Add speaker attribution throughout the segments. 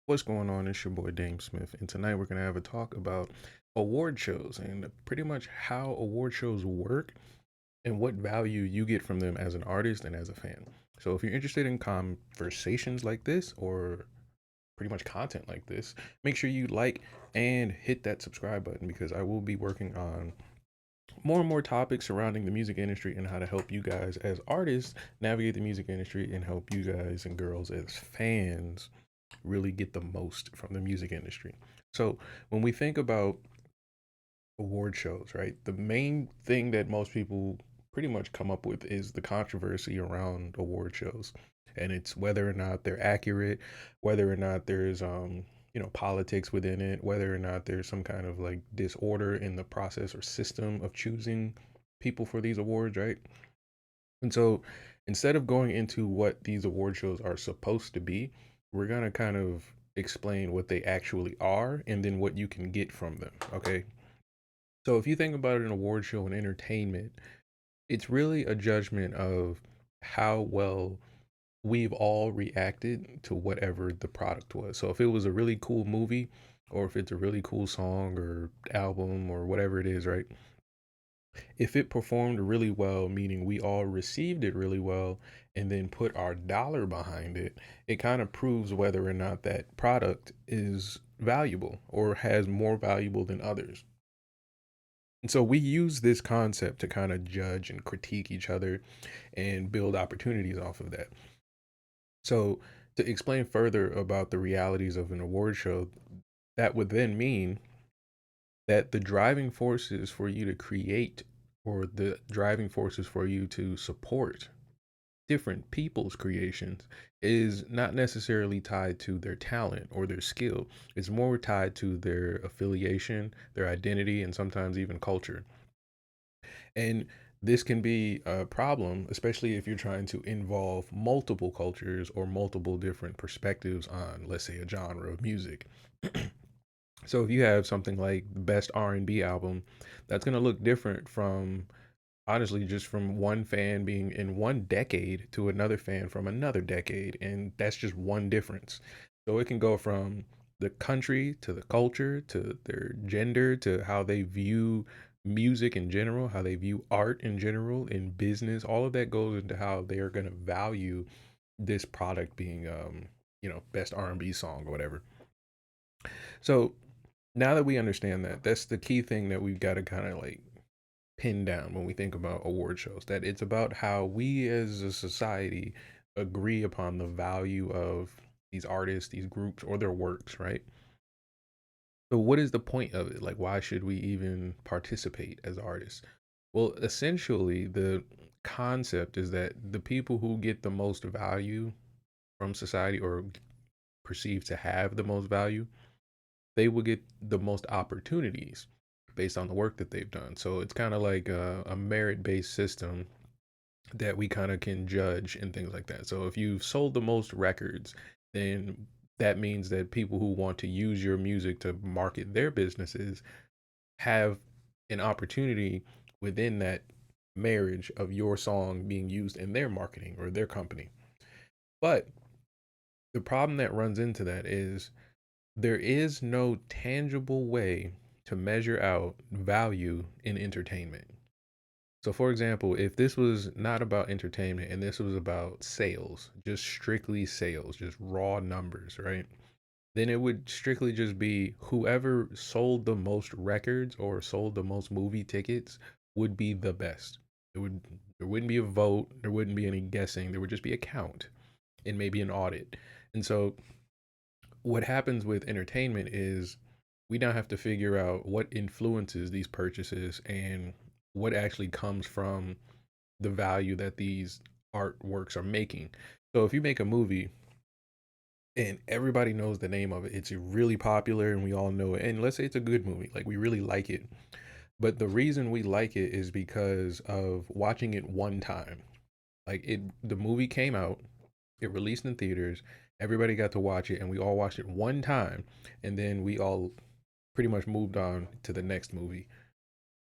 Speaker 1: What's going on? It's your boy DameSmiff, and tonight we're gonna have a talk about award shows and pretty much how award shows work and what value you get from them as an artist and as a fan. So if you're interested in conversations like this or pretty much content like this, make sure you like and hit that subscribe button because I will be working on more and more topics surrounding the music industry and how to help you guys as artists navigate the music industry and help you guys and girls as fans really get the most from the music industry. So when we think about award shows, right, the main thing that most people pretty much come up with is the controversy around award shows. And it's whether or not they're accurate, whether or not there's politics within it, whether or not there's some kind of like disorder in the process or system of choosing people for these awards, right? And so instead of going into what these award shows are supposed to be, we're going to kind of explain what they actually are and then what you can get from them. Okay. So if you think about an award show and entertainment, it's really a judgment of how well we've all reacted to whatever the product was. So if it was a really cool movie or if it's a really cool song or album or whatever it is, right? If it performed really well, meaning we all received it really well, and then put our dollar behind it, it kind of proves whether or not that product is valuable or has more valuable than others. And so we use this concept to kind of judge and critique each other and build opportunities off of that. So to explain further about the realities of an award show, that would then mean that the driving forces for you to create or the driving forces for you to support different people's creations is not necessarily tied to their talent or their skill. It's more tied to their affiliation, their identity, and sometimes even culture. And this can be a problem, especially if you're trying to involve multiple cultures or multiple different perspectives on, let's say, a genre of music. So if you have something like the best R&B album, that's going to look different from honestly just from one fan being in one decade to another fan from another decade, and that's just one difference. So it can go from the country to the culture to their gender to how they view music in general, how they view art in general, in business. All of that goes into how they are going to value this product being best R&B song or whatever. So now that we understand that, that's the key thing that we've got to kind of like pin down when we think about award shows, that it's about how we as a society agree upon the value of these artists, these groups, or their works, right? So what is the point of it? Like, why should we even participate as artists? Well, essentially, the concept is that the people who get the most value from society or perceive to have the most value, they will get the most opportunities based on the work that they've done. So it's kind of like a merit based system that we kind of can judge and things like that. So if you've sold the most records, then that means that people who want to use your music to market their businesses have an opportunity within that marriage of your song being used in their marketing or their company. But the problem that runs into that is there is no tangible way to measure out value in entertainment. So, for example, if this was not about entertainment and this was about sales, just strictly sales, just raw numbers, right? Then it would strictly just be whoever sold the most records or sold the most movie tickets would be the best. There wouldn't be a vote, there wouldn't be any guessing, there would just be a count and maybe an audit. And so what happens with entertainment is we now have to figure out what influences these purchases and what actually comes from the value that these artworks are making. So if you make a movie and everybody knows the name of it, it's really popular and we all know it. And let's say it's a good movie, like we really like it. But the reason we like it is because of watching it one time. The movie came out, it released in theaters, everybody got to watch it, and we all watched it one time, and then we all pretty much moved on to the next movie.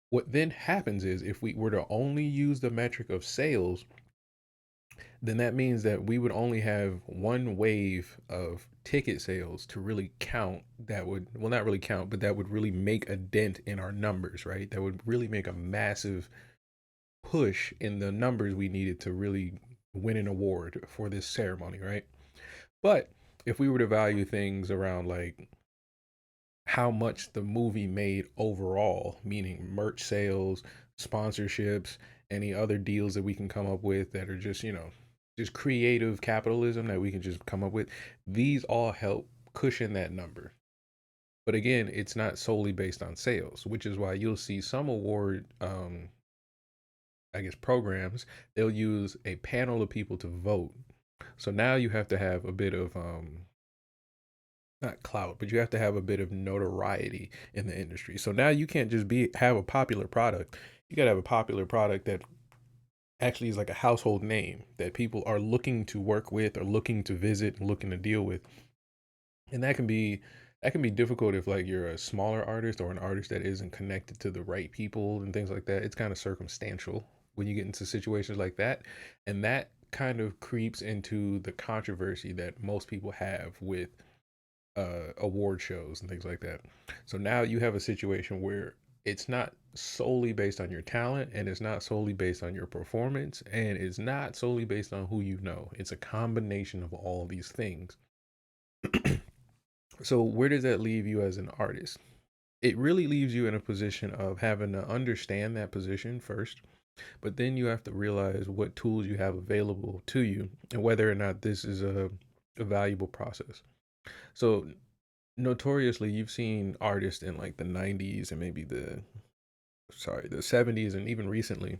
Speaker 1: What then happens is if we were to only use the metric of sales, then that means that we would only have one wave of ticket sales to really count. That would, well, not really count, but that would really make a dent in our numbers, right? That would really make a massive push in the numbers we needed to really win an award for this ceremony, right? But if we were to value things around like how much the movie made overall, meaning merch sales, sponsorships, any other deals that we can come up with that are just, just creative capitalism that we can just come up with, these all help cushion that number. But again, it's not solely based on sales, which is why you'll see some award, I guess, programs, they'll use a panel of people to vote. So now you have to have a bit of, not clout, but you have to have a bit of notoriety in the industry. So now you can't just have a popular product. You got to have a popular product that actually is like a household name that people are looking to work with or looking to visit and looking to deal with. And that can be difficult if like you're a smaller artist or an artist that isn't connected to the right people and things like that. It's kind of circumstantial when you get into situations like that. And that kind of creeps into the controversy that most people have with award shows and things like that. So now you have a situation where it's not solely based on your talent, and it's not solely based on your performance, and it's not solely based on who you know. It's a combination of all these things. So where does that leave you as an artist? It really leaves you in a position of having to understand that position first, but then you have to realize what tools you have available to you and whether or not this is a valuable process. So notoriously, you've seen artists in like the 90s and maybe the 70s and even recently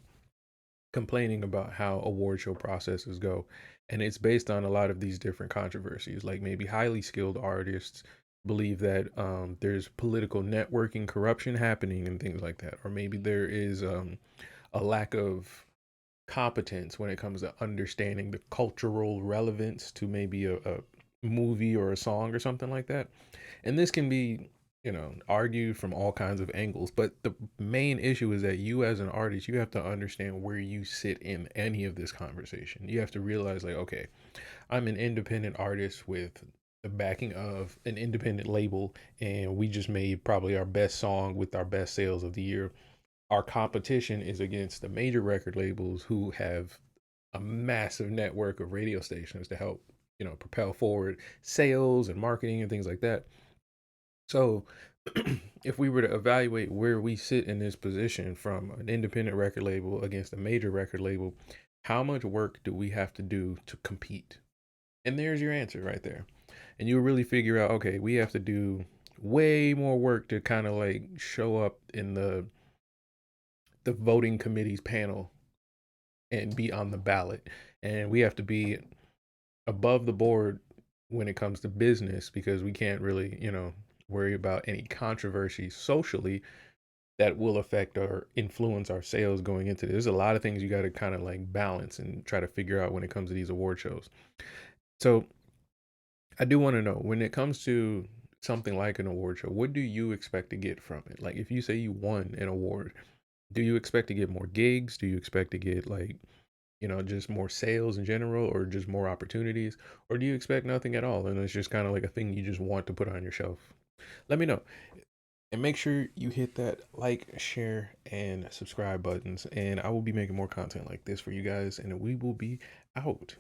Speaker 1: complaining about how award show processes go. And it's based on a lot of these different controversies. Like maybe highly skilled artists believe that there's political networking corruption happening and things like that. Or maybe there is a lack of competence when it comes to understanding the cultural relevance to maybe a movie or a song or something like that. And this can be, argued from all kinds of angles, but the main issue is that you as an artist, you have to understand where you sit in any of this conversation. You have to realize like, okay, I'm an independent artist with the backing of an independent label, and we just made probably our best song with our best sales of the year. Our competition is against the major record labels who have a massive network of radio stations to help, propel forward sales and marketing and things like that. So, if we were to evaluate where we sit in this position from an independent record label against a major record label, how much work do we have to do to compete? And there's your answer right there. And you'll really figure out, okay, we have to do way more work to kind of like show up in the voting committee's panel and be on the ballot. And we have to be above the board when it comes to business because we can't really, worry about any controversy socially that will affect or influence our sales going into this. There's a lot of things you got to kind of like balance and try to figure out when it comes to these award shows. So I do want to know when it comes to something like an award show, what do you expect to get from it? Like if you say you won an award, do you expect to get more gigs? Do you expect to get like, just more sales in general or just more opportunities? Or do you expect nothing at all? And it's just kind of like a thing you just want to put on your shelf? Let me know. And make sure you hit that like, share, and subscribe buttons. And I will be making more content like this for you guys. And we will be out.